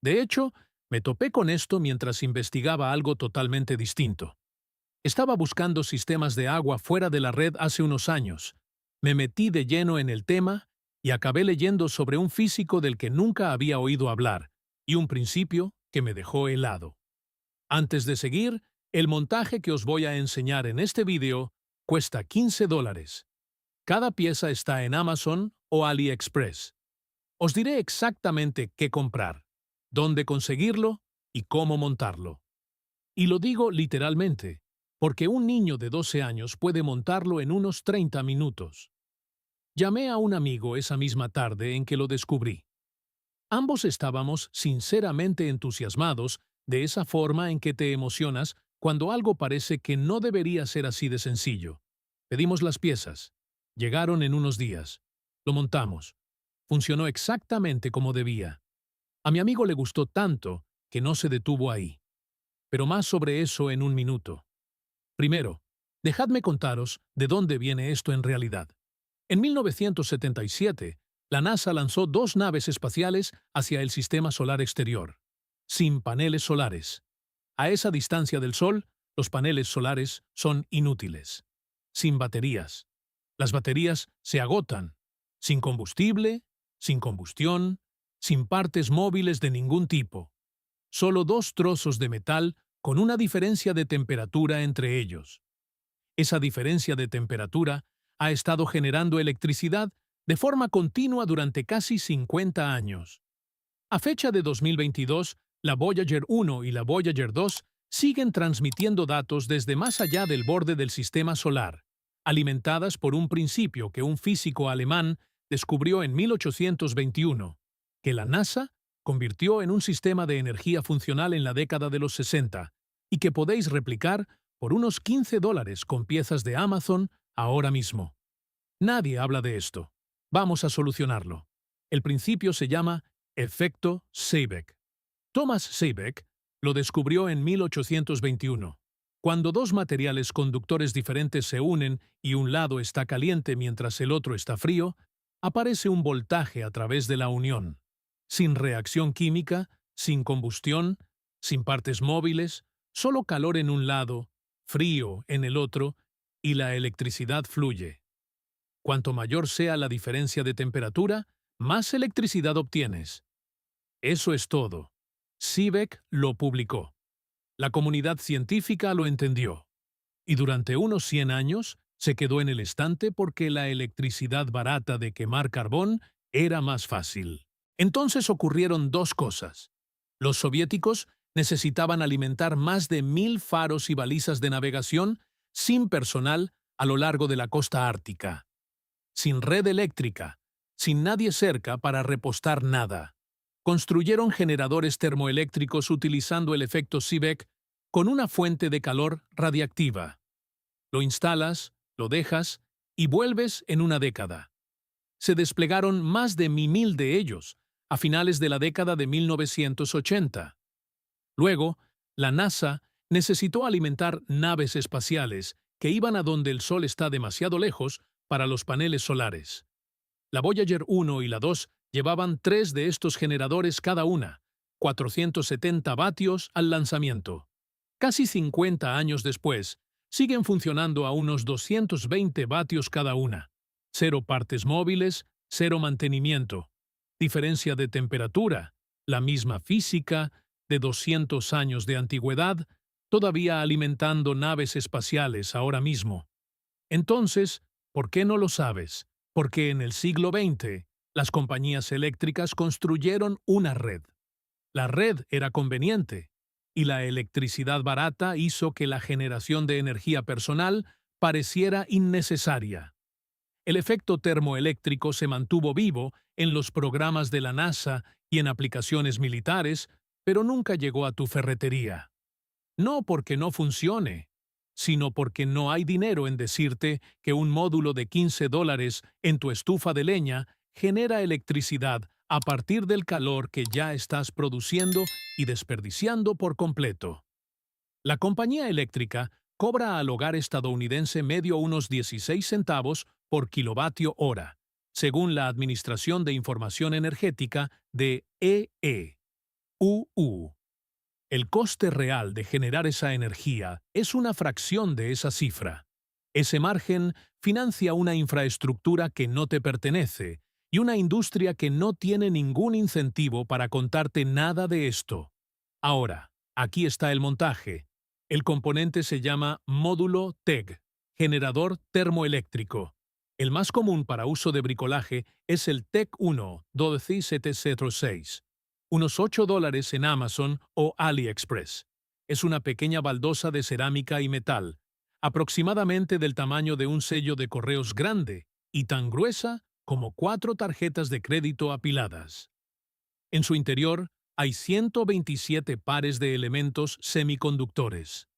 De hecho, me topé con esto mientras investigaba algo totalmente distinto. Estaba buscando sistemas de agua fuera de la red hace unos años. Me metí de lleno en el tema y acabé leyendo sobre un físico del que nunca había oído hablar y un principio que me dejó helado. Antes de seguir, el montaje que os voy a enseñar en este vídeo cuesta $15. Cada pieza está en Amazon o AliExpress. Os diré exactamente qué comprar, dónde conseguirlo y cómo montarlo. Y lo digo literalmente, porque un niño de 12 años puede montarlo en unos 30 minutos. Llamé a un amigo esa misma tarde en que lo descubrí. Ambos estábamos sinceramente entusiasmados de esa forma en que te emocionas cuando algo parece que no debería ser así de sencillo. Pedimos las piezas. Llegaron en unos días. Lo montamos. Funcionó exactamente como debía. A mi amigo le gustó tanto que no se detuvo ahí. Pero más sobre eso en un minuto. Primero, dejadme contaros de dónde viene esto en realidad. En 1977, la NASA lanzó dos naves espaciales hacia el sistema solar exterior, sin paneles solares. A esa distancia del Sol, los paneles solares son inútiles. Sin baterías. Las baterías se agotan. Sin combustible, sin combustión, sin partes móviles de ningún tipo. Solo dos trozos de metal con una diferencia de temperatura entre ellos. Esa diferencia de temperatura ha estado generando electricidad de forma continua durante casi 50 años. A fecha de 2022, la Voyager 1 y la Voyager 2 siguen transmitiendo datos desde más allá del borde del sistema solar, alimentadas por un principio que un físico alemán descubrió en 1821, que la NASA convirtió en un sistema de energía funcional en la década de los 60 y que podéis replicar por unos $15 con piezas de Amazon ahora mismo. Nadie habla de esto. Vamos a solucionarlo. El principio se llama efecto Seebeck. Thomas Seebeck lo descubrió en 1821. Cuando dos materiales conductores diferentes se unen y un lado está caliente mientras el otro está frío, aparece un voltaje a través de la unión. Sin reacción química, sin combustión, sin partes móviles, solo calor en un lado, frío en el otro, y la electricidad fluye. Cuanto mayor sea la diferencia de temperatura, más electricidad obtienes. Eso es todo. Seebeck lo publicó. La comunidad científica lo entendió. Y durante unos 100 años se quedó en el estante porque la electricidad barata de quemar carbón era más fácil. Entonces ocurrieron dos cosas. Los soviéticos necesitaban alimentar más de 1000 faros y balizas de navegación sin personal a lo largo de la costa ártica, sin red eléctrica, sin nadie cerca para repostar nada. Construyeron generadores termoeléctricos utilizando el efecto Seebeck con una fuente de calor radiactiva. Lo instalas, lo dejas y vuelves en una década. Se desplegaron más de 1000 de ellos a finales de la década de 1980. Luego, la NASA necesitó alimentar naves espaciales que iban a donde el Sol está demasiado lejos para los paneles solares. La Voyager 1 y la 2 llevaban 3 de estos generadores cada una, 470 vatios al lanzamiento. Casi 50 años después, siguen funcionando a unos 220 vatios cada una. Cero partes móviles, cero mantenimiento. Diferencia de temperatura, la misma física, de 200 años de antigüedad, todavía alimentando naves espaciales ahora mismo. Entonces, ¿por qué no lo sabes? Porque en el siglo XX, las compañías eléctricas construyeron una red. La red era conveniente, y la electricidad barata hizo que la generación de energía personal pareciera innecesaria. El efecto termoeléctrico se mantuvo vivo en los programas de la NASA y en aplicaciones militares, pero nunca llegó a tu ferretería. No porque no funcione, sino porque no hay dinero en decirte que un módulo de $15 en tu estufa de leña genera electricidad a partir del calor que ya estás produciendo y desperdiciando por completo. La compañía eléctrica cobra al hogar estadounidense medio unos 16 centavos por kilovatio hora, según la Administración de Información Energética de EE. UU. El coste real de generar esa energía es una fracción de esa cifra. Ese margen financia una infraestructura que no te pertenece y una industria que no tiene ningún incentivo para contarte nada de esto. Ahora, aquí está el montaje. El componente se llama módulo TEG, generador termoeléctrico. El más común para uso de bricolaje es el TEG 1 12706. Unos $8 en Amazon o AliExpress. Es una pequeña baldosa de cerámica y metal, aproximadamente del tamaño de un sello de correos grande y tan gruesa como 4 tarjetas de crédito apiladas. En su interior hay 127 pares de elementos semiconductores.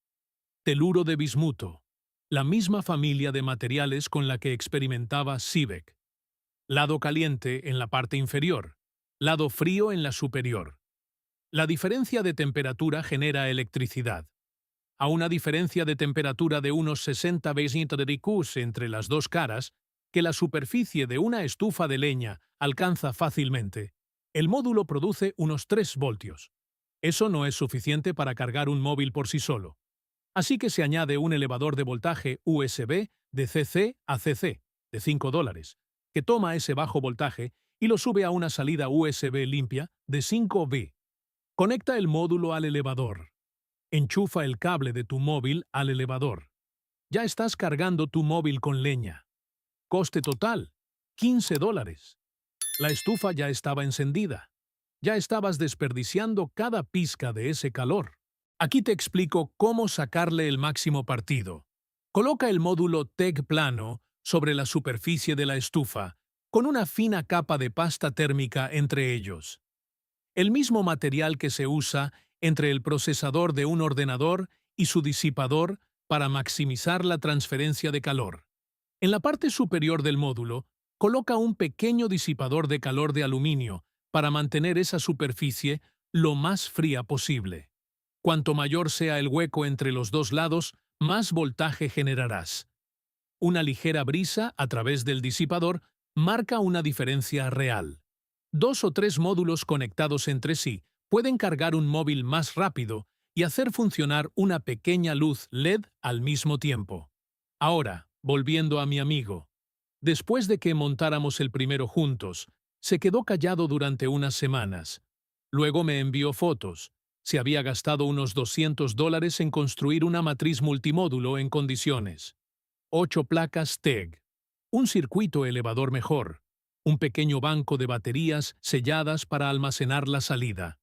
Teluro de bismuto, la misma familia de materiales con la que experimentaba Seebeck. Lado caliente en la parte inferior, lado frío en la superior. La diferencia de temperatura genera electricidad. A una diferencia de temperatura de unos 60 °C entre las dos caras, que la superficie de una estufa de leña alcanza fácilmente, el módulo produce unos 3 voltios. Eso no es suficiente para cargar un móvil por sí solo. Así que se añade un elevador de voltaje USB de CC a CC, de $5, que toma ese bajo voltaje y lo sube a una salida USB limpia de 5V. Conecta el módulo al elevador. Enchufa el cable de tu móvil al elevador. Ya estás cargando tu móvil con leña. Coste total, $15. La estufa ya estaba encendida. Ya estabas desperdiciando cada pizca de ese calor. Aquí te explico cómo sacarle el máximo partido. Coloca el módulo TEG plano sobre la superficie de la estufa, con una fina capa de pasta térmica entre ellos. El mismo material que se usa entre el procesador de un ordenador y su disipador para maximizar la transferencia de calor. En la parte superior del módulo, coloca un pequeño disipador de calor de aluminio para mantener esa superficie lo más fría posible. Cuanto mayor sea el hueco entre los dos lados, más voltaje generarás. Una ligera brisa a través del disipador marca una diferencia real. 2 o 3 módulos conectados entre sí pueden cargar un móvil más rápido y hacer funcionar una pequeña luz LED al mismo tiempo. Ahora, volviendo a mi amigo. Después de que montáramos el primero juntos, se quedó callado durante unas semanas. Luego me envió fotos. Se había gastado unos $200 en construir una matriz multimódulo en condiciones. 8 placas TEG. Un circuito elevador mejor. Un pequeño banco de baterías selladas para almacenar la salida.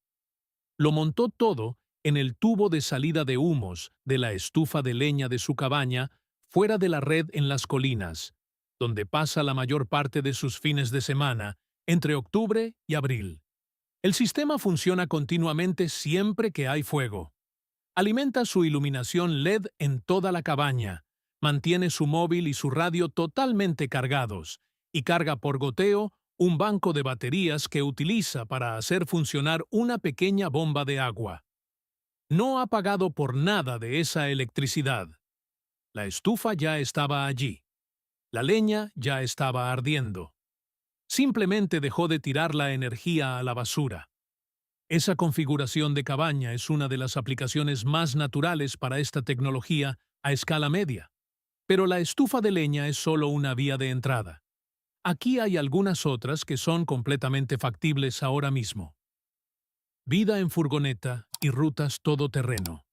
Lo montó todo en el tubo de salida de humos de la estufa de leña de su cabaña, fuera de la red en las colinas, donde pasa la mayor parte de sus fines de semana, entre octubre y abril. El sistema funciona continuamente siempre que hay fuego. Alimenta su iluminación LED en toda la cabaña, mantiene su móvil y su radio totalmente cargados, y carga por goteo un banco de baterías que utiliza para hacer funcionar una pequeña bomba de agua. No ha pagado por nada de esa electricidad. La estufa ya estaba allí. La leña ya estaba ardiendo. Simplemente dejó de tirar la energía a la basura. Esa configuración de cabaña es una de las aplicaciones más naturales para esta tecnología a escala media. Pero la estufa de leña es solo una vía de entrada. Aquí hay algunas otras que son completamente factibles ahora mismo. Vida en furgoneta y rutas todoterreno.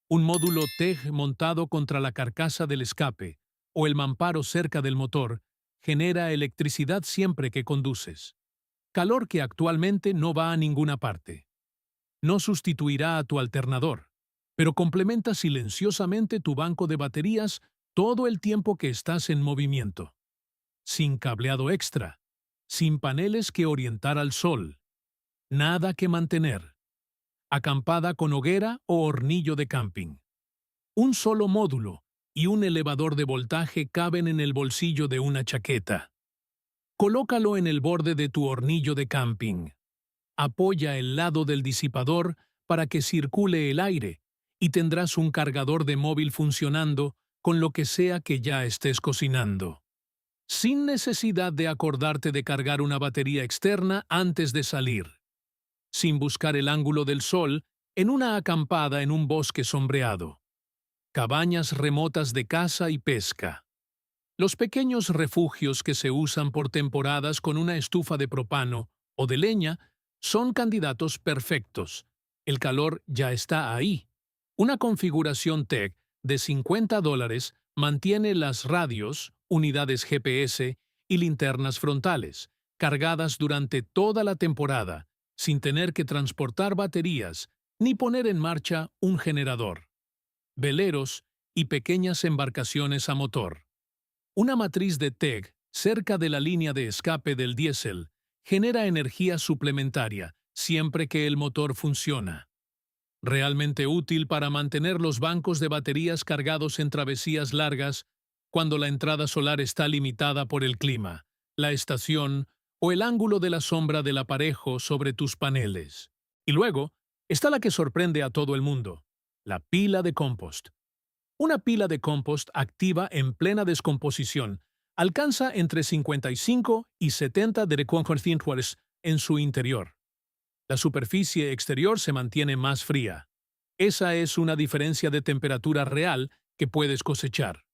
Un módulo TEG montado contra la carcasa del escape o el mamparo cerca del motor genera electricidad siempre que conduces. Calor que actualmente no va a ninguna parte. No sustituirá a tu alternador, pero complementa silenciosamente tu banco de baterías todo el tiempo que estás en movimiento. Sin cableado extra, sin paneles que orientar al sol, nada que mantener. Acampada con hoguera o hornillo de camping. Un solo módulo y un elevador de voltaje caben en el bolsillo de una chaqueta. Colócalo en el borde de tu hornillo de camping. Apoya el lado del disipador para que circule el aire y tendrás un cargador de móvil funcionando con lo que sea que ya estés cocinando. Sin necesidad de acordarte de cargar una batería externa antes de salir. sin buscar el ángulo del sol, en una acampada en un bosque sombreado. Cabañas remotas de caza y pesca. Los pequeños refugios que se usan por temporadas con una estufa de propano o de leña son candidatos perfectos. El calor ya está ahí. Una configuración TEC de $50 mantiene las radios, unidades GPS y linternas frontales, cargadas durante toda la temporada, sin tener que transportar baterías ni poner en marcha un generador. Veleros y pequeñas embarcaciones a motor. Una matriz de TEG cerca de la línea de escape del diésel genera energía suplementaria siempre que el motor funciona. Realmente útil para mantener los bancos de baterías cargados en travesías largas cuando la entrada solar está limitada por el clima, la estación o el ángulo de la sombra del aparejo sobre tus paneles. Y luego está la que sorprende a todo el mundo, la pila de compost. Una pila de compost activa en plena descomposición alcanza entre 55 y 70 degrees en su interior. La superficie exterior se mantiene más fría. Esa es una diferencia de temperatura real que puedes cosechar.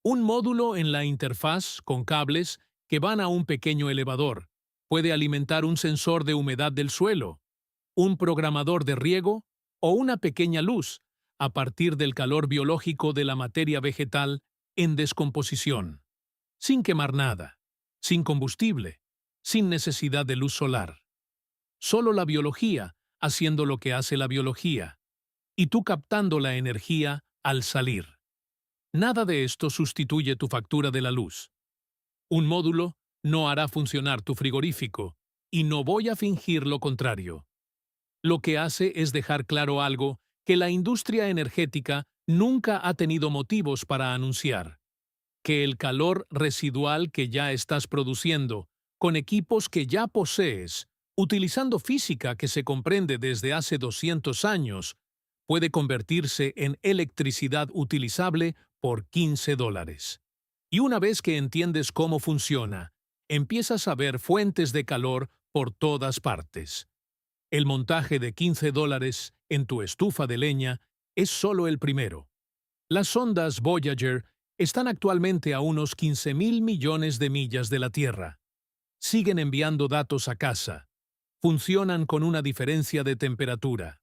Un módulo en la interfaz con cables que van a un pequeño elevador puede alimentar un sensor de humedad del suelo, un programador de riego o una pequeña luz a partir del calor biológico de la materia vegetal en descomposición, sin quemar nada, sin combustible, sin necesidad de luz solar. Solo la biología haciendo lo que hace la biología, y tú captando la energía al salir. Nada de esto sustituye tu factura de la luz. Un módulo no hará funcionar tu frigorífico, y no voy a fingir lo contrario. Lo que hace es dejar claro algo que la industria energética nunca ha tenido motivos para anunciar: que el calor residual que ya estás produciendo, con equipos que ya posees, utilizando física que se comprende desde hace 200 años, puede convertirse en electricidad utilizable por $15. Y una vez que entiendes cómo funciona, empiezas a ver fuentes de calor por todas partes. El montaje de $15 en tu estufa de leña es solo el primero. Las sondas Voyager están actualmente a unos 15,000 millones de millas de la Tierra. Siguen enviando datos a casa. Funcionan con una diferencia de temperatura.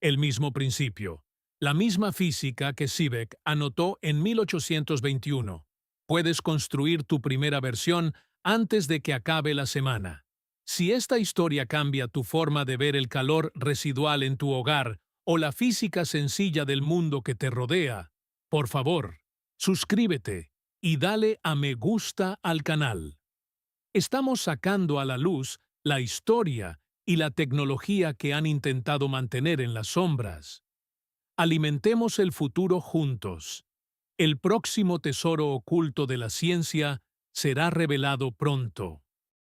El mismo principio, la misma física que Seebeck anotó en 1821. Puedes construir tu primera versión antes de que acabe la semana. Si esta historia cambia tu forma de ver el calor residual en tu hogar o la física sencilla del mundo que te rodea, por favor, suscríbete y dale a me gusta al canal. Estamos sacando a la luz la historia y la tecnología que han intentado mantener en las sombras. Alimentemos el futuro juntos. El próximo tesoro oculto de la ciencia será revelado pronto.